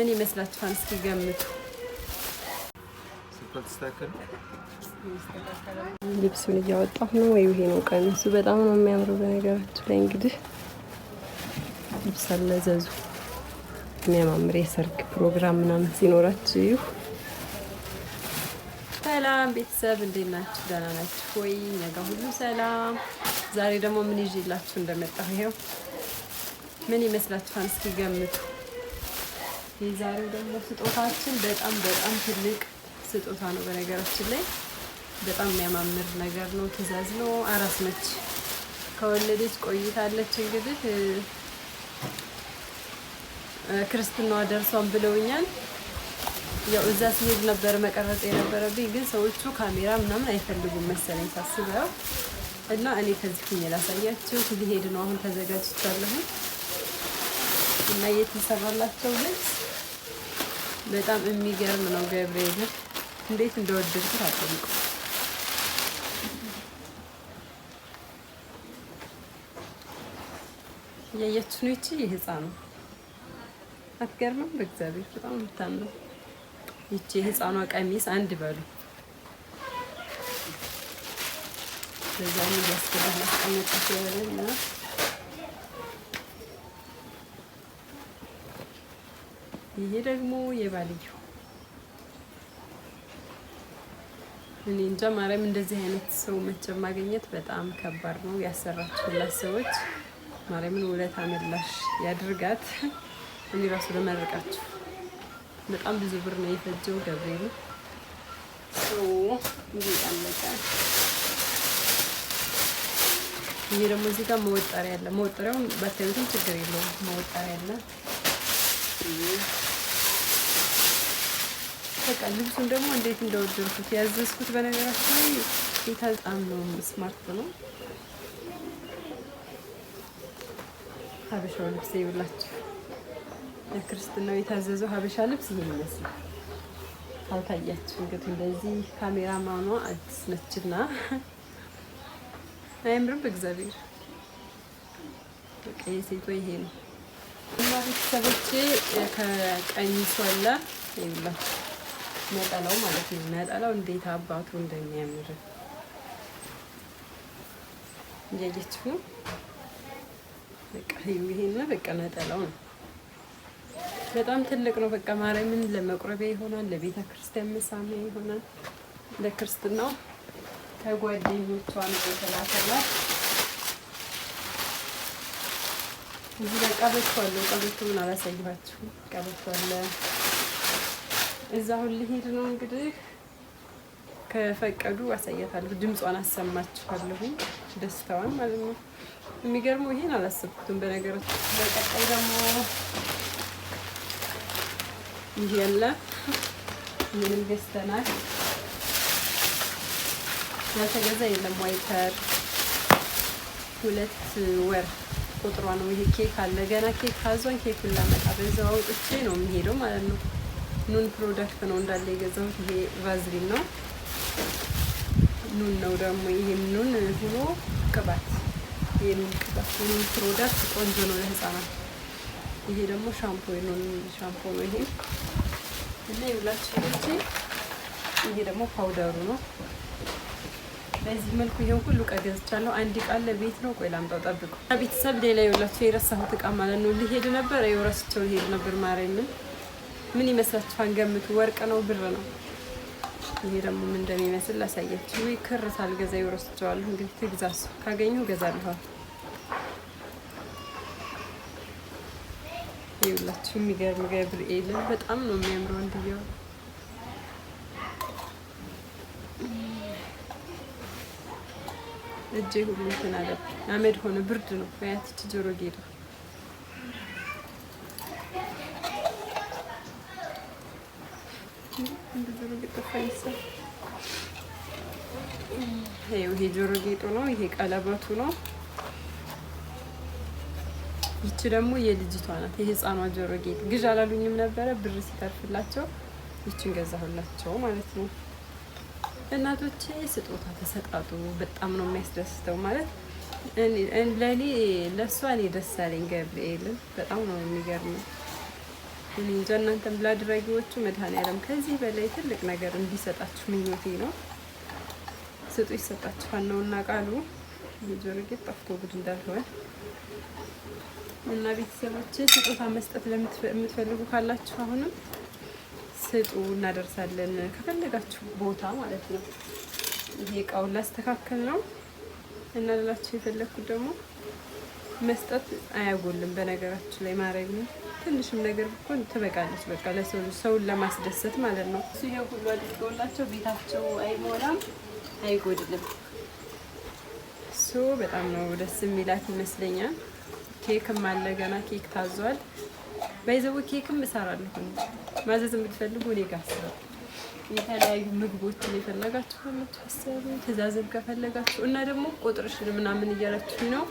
ምን ይመስላችኋል? እስኪ ገምቱ። ልብሱን እያወጣሁ ነው። ይሄ ነው ቀሚሱ። በጣም ነው የሚያምረው። በነገራችሁ ላይ እንግዲህ ልብስ አለዘዙ የሚያማምር የሰርግ ፕሮግራም ምናምን ሲኖራችሁ። ሰላም ቤተሰብ እንዴት ናችሁ? ደህና ናችሁ ወይ? ነገ ሁሉ ሰላም። ዛሬ ደግሞ ምን ይዤላችሁ እንደመጣሁ ይሄው። ምን ይመስላችኋል? እስኪ ገምቱ። የዛሬው ደግሞ ስጦታችን በጣም ትልቅ ስጦታ ነው። በነገራችን ላይ በጣም የሚያማምር ነገር ነው። ትዕዛዝ ነው። አራስ ነች፣ ከወለደች ቆይታለች። እንግዲህ ክርስትናዋ ደርሷን ብለውኛል። ያው እዛ ሲሄድ ነበር መቀረጽ የነበረብኝ፣ ግን ሰዎቹ ካሜራ ምናምን አይፈልጉም መሰለኝ ሳስበው እና እኔ ከዚህ ሁኜ ላሳያችሁ። ሊሄድ ነው አሁን ተዘጋጅቻለሁ እና የተሰራላቸው ልብስ በጣም የሚገርም ነው። ገብርኤል እንዴት እንደወደድኩት አጠይቁ። እያያችሁ ነው። ይቺ የህፃኑ አትገርምም? በእግዚአብሔር በጣም የምታምረው ይቺ የህፃኗ ቀሚስ አንድ በሉ በዛም ያስከዳል ማስቀመጥ ይችላልና ይሄ ደግሞ የባልየው እኔ እንጃ ማርያም፣ እንደዚህ አይነት ሰው መቼም ማግኘት በጣም ከባድ ነው። ያሰራችሁላት ሰዎች ማርያምን ውለታ መላሽ ያድርጋት። እኔ ራሱ ለመረቃችሁ በጣም ብዙ ብር ነው የፈጀው። ገብርኤል ይሄ ደግሞ እዚህ ጋር መወጠሪያ ያለ፣ መወጠሪያውን ባታዩትም ችግር የለውም። መወጠሪያ ያለ በቃ ልብሱን ደግሞ እንዴት እንደወደድኩት ያዘዝኩት። በነገራችን ላይ በጣም ነው ስማርት ነው። ሀበሻው ልብስ ይውላችሁ። ለክርስትናው የታዘዘው ሀበሻ ልብስ ይሄን ይመስላል። ካልታያችሁ እንግዲህ እንደዚህ ካሜራማኗ አዲስ ነችና አያምርም? በእግዚአብሔር በቃ የሴቷ ይሄ ነው እና ቤተሰቦቼ ከቀሚሱ አለ ይውላችሁ ነጠላው ማለት ነው። ነጠላው እንዴት አባቱ እንደሚያምር እያያችሁ ነው። በቃ ይሄን በቃ ነጠላው ነው። በጣም ትልቅ ነው። በቃ ማርያምን ለመቁረቢያ ይሆናል፣ ለቤተ ክርስቲያን መሳሚያ ይሆናል። ለክርስትናው ከጓደኞቿ ነው የተላከላት። እዚህ ላይ ቀበቶ አለው። ቀበቶውን አላሳየኋችሁም። ቀበቶ አለ። እዛ አሁን ሊሄድ ነው እንግዲህ ከፈቀዱ አሳያታለሁ። ድምጿን አሰማችኋለሁ፣ ደስታዋን ማለት ነው። የሚገርመው ይሄን አላሰብኩትም በነገራችን። በቀጣይ ደግሞ ይሄ ያለ ምንም ገዝተናል። ያልተገዛ የለም። ዋይፐር 2 ወር ቁጥሯ ነው። ይሄ ኬክ አለ ገና። ኬክ ካዟን ኬኩን ላመጣ በዛው አውጥቼ ነው የሚሄደው ማለት ነው። ኑን ፕሮዳክት ነው እንዳለ የገዛሁት። ይሄ ቫዝሊን ነው። ኑን ነው ደግሞ ይሄም ኑን ሆኖ ቅባት፣ የኑን ቅባት፣ የኑን ፕሮዳክት ቆንጆ ነው ለህፃናት። ይሄ ደግሞ ሻምፖ፣ የኑን ሻምፖ ነው ይሄ እና ይውላችሁ። ይሄ ደግሞ ፓውደሩ ነው። በዚህ መልኩ ይሄን ሁሉ ዕቃ ገዝቻለሁ። አንድ ዕቃ ለቤት ነው። ቆይ ላምጣው፣ ጠብቁ ቤተሰብ። ሌላ ይውላችሁ የረሳሁት ዕቃ ማለት ነው። ሊሄድ ነበር የወረስቸው ሊሄድ ነበር ማርያምን። ምን ይመስላችኋል? ገምቱ። ወርቅ ነው ብር ነው? ይሄ ደግሞ ምን እንደሚመስል ላሳያችሁ። ወይ ክር ሳልገዛ ይወረስቸዋለሁ። እንግዲህ ትግዛሱ፣ ካገኘሁ ገዛለሁ። ይውላችሁ የሚገርም ገብርኤል በጣም ነው የሚያምረው። እንዲያው እጄ ሁሉ እንትን አለብኝ፣ አመድ ሆነ። ብርድ ነው። ያቺ ጆሮ ጌጡ ይሄ ጆሮ ጌጡ ነው። ይሄ ቀለበቱ ነው። ይቺ ደግሞ የልጅቷ ናት፣ የህፃኗ ጆሮ ጌጥ። ግዥ አላሉኝም ነበረ፣ ብር ሲተርፍላቸው ይችን ገዛሁላቸው ማለት ነው። እናቶቼ ስጦታ ተሰጣጡ። በጣም ነው የሚያስደስተው ማለት ለእኔ ለእሷ እኔ ደስ አለኝ። ገብርኤልን በጣም ነው የሚገርመው። እኔ እንጃ እናንተም ለአድራጊዎቹ መድኃኒዓለም ከዚህ በላይ ትልቅ ነገር እንዲሰጣችሁ ምኞቴ ነው። ስጡ ይሰጣችኋል ነውና ቃሉ። የጆሮ ጌጥ ጠፍቶ ጉድ እንዳልሆነ እና ቤተሰቦች ስጦታ መስጠት ለምትፈልጉ ካላችሁ አሁንም ስጡ፣ እናደርሳለን ከፈለጋችሁ ቦታ ማለት ነው። ይሄ እቃውን ላስተካከል ነው እና ላላችሁ የፈለኩት ደግሞ መስጠት አያጎልም። በነገራችሁ ላይ ማድረግ ነው ትንሽም ነገር ብኮን ትበቃለች። በቃ ለሰው ሰውን ለማስደሰት ማለት ነው። እሱ ይሄ ሁሉ አድርገውላቸው ቤታቸው አይሞላም አይጎድልም። እሱ በጣም ነው ደስ የሚላት ይመስለኛል። ኬክም አለ ገና ኬክ ታዟል። ባይዘው ኬክም እሰራለሁ። ማዘዝ የምትፈልጉ እኔ ጋር አስራ የተለያዩ ምግቦችን የፈለጋችሁ ከምትወሰዱ ትእዛዝም ከፈለጋችሁ እና ደግሞ ቁጥርሽን ምናምን እያላችሁ ነው።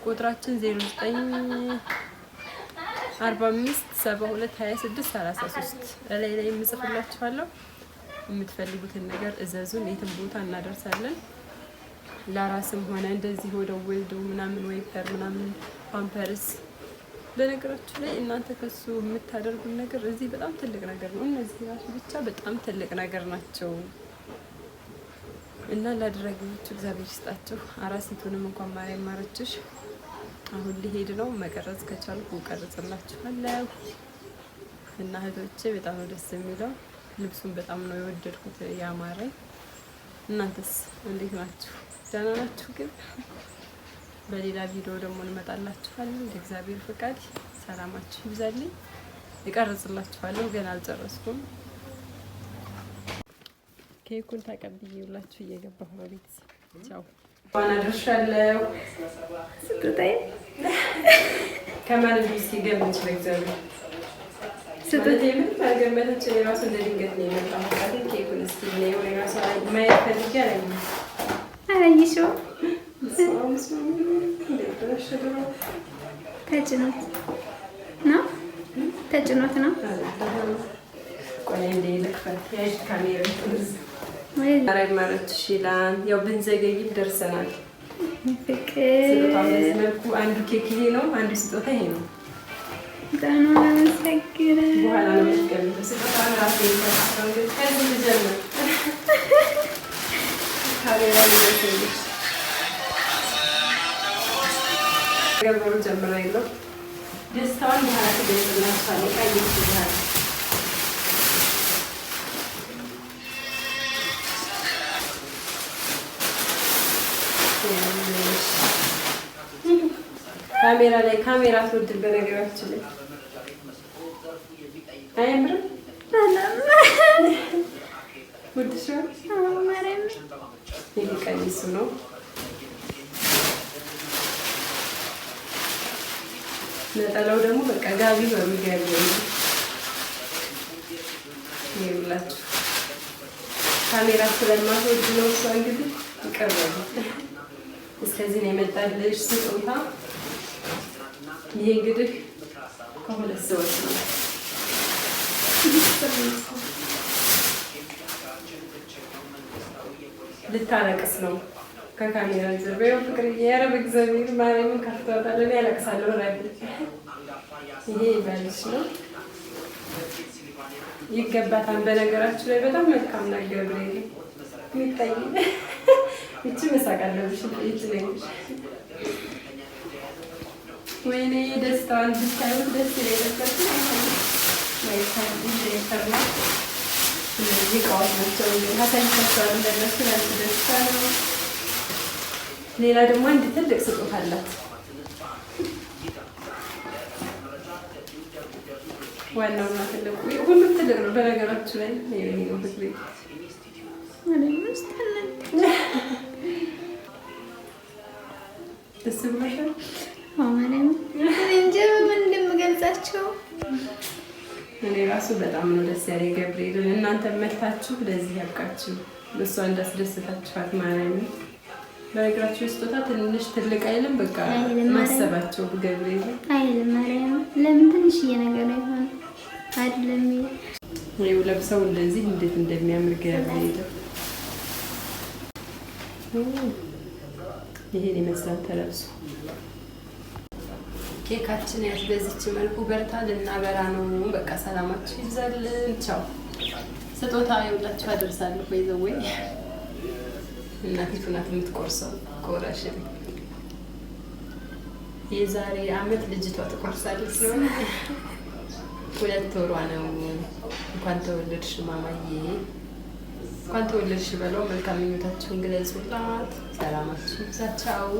ቁጥራችን 0945722633 ላይ የምጽፍላችኋለሁ። የምትፈልጉትን ነገር እዘዙን፣ የትም ቦታ እናደርሳለን። ለራስም ሆነ እንደዚህ ወደ ወልዶ ምናምን ወይፐር ምናምን ፓምፐርስ። በነገራችሁ ላይ እናንተ ከሱ የምታደርጉን ነገር እዚህ በጣም ትልቅ ነገር ነው። እነዚህ ራሱ ብቻ በጣም ትልቅ ነገር ናቸው እና ላደረጋችሁ እግዚአብሔር ይስጣችሁ። አራሲቱንም እንኳን ማርያም ማረችሽ። አሁን ሊሄድ ነው። መቀረጽ ከቻልኩ ቀርጽላችኋለሁ እና እህቶቼ በጣም ነው ደስ የሚለው። ልብሱን በጣም ነው የወደድኩት ያማረኝ። እናንተስ እንዴት ናችሁ? ደህና ናችሁ? ግን በሌላ ቪዲዮ ደግሞ እንመጣላችኋለን። እንደ እግዚአብሔር ፍቃድ ሰላማችሁ ይብዛልኝ። እቀርጽላችኋለሁ። ገና አልጨረስኩም። ኬኩን ተቀብዬላችሁ እየገባሁ ነው። ቤተሰብ ቻው። ዋና ደርሻለሁ። ስጥታይ ከማለት እስኪ ገምች። በእግዚአብሔር ስጥቴ ምን ታገመተች? የራሱ እንደ ድንገት ነው የመጣው። ታዲያ ኬኩን እስኪ ነው የራሱ ማየት ፈልጌ አላየሁም። አላየሽውም? ተጭኖት ነው ተጭኖት ነው። ቆይ እንደ ልክፈት ያዥ ካሜራ ማረግ ማለት ይችላል። ያው ብንዘገይም ደርሰናል። ፍቅር ስጦታ በዚህ መልኩ አንዱ ኬክ ይሄ ነው፣ አንዱ ስጦታ ይሄ ነው። በጣም ነው የማመሰግነው። በኋላ ነው የምትቀበለው ስጦታ ራሴ ይፈታል። ከዚህ ልጀምር ካሜራ ይዘልሽ ገበሩ ጀምራ ይለው ደስታውን በኋላ ትገልጽላችኋለሁ። ቀይስ ይላል ካሜራ ላይ ካሜራ ትወድል። በነገራችን ላይ አያምርም? ውድሽ ይሄ ቀሚሱ ነው። ነጠላው ደግሞ በቃ ጋቢ በሚገርም ነው። ይኸውላችሁ ካሜራ ስለማትወድ ነው እሷ እንግዲህ ይቀርባል። እስከዚህ ነው የመጣልሽ ስጦታ። ይሄ እንግዲህ ከሁለት ሰዎች ነው። ልታለቅስ ነው ከካሜራ ዘርበው ፍቅር ያረብ እግዚአብሔር ማርያምን ከፍቷታል። ያለቅሳለሁ ራይ ይሄ ባልሽ ነው ይገባታል። በነገራችሁ ላይ በጣም መልካም ነው። ገብርኤል የሚታይ እቺ መሳቃለብሽ እቺ ነኝ። ወይኔ ደስታዋን ብታዩት ደስ ይለኛል። እነዚህ እቃዎች ናቸው። ሀሳይቻቸዋል እንደነሱ ለአንቺ ደስታ ነው። ሌላ ደግሞ አንድ ትልቅ ስጦታ አላት። ዋናውና ትልቁ ሁሉም ትልቅ ነው። በነገራችሁ ላይ ነው ፍቅሬ ደስ ብሎሻል? እንጂ ምን እንደምገልጻቸው እኔ ራሱ በጣም ነው ደስ ያለኝ። ገብርኤልን እናንተ መታችሁ ለዚህ ያብቃችሁ። እሷ እንዳስደሰታችኋት ማርያም። በነገራችሁ ስጦታ ትንሽ ትልቅ አይልም። በቃ ማሰባቸው ገብርኤል አይልም ማርያም። ለምን ትንሽዬ ነገር አይሆን አይደለም? ይኸው ለብሰው እንደዚህ እንዴት እንደሚያምር ገብርኤል። ይሄን ይመስላል ተለብሶ። ኬካችን ያች በዚች መልኩ በርታ ልናበራ ነው። በቃ ሰላማችሁ ይብዛልን። ቻው። ስጦታ ይውላችሁ አደርሳለሁ። ወይ እናቲቱ ናት የምትቆርሰው። ቆራሽ የዛሬ አመት ልጅቷ ትቆርሳለች ነው። 2 ወሯ ነው። እንኳን ተወለድሽ ማማዬ፣ እንኳን ተወለድሽ በለው። መልካም ምኞታችሁን ግለጹላት። ሰላማችሁ ይብዛ። ቻው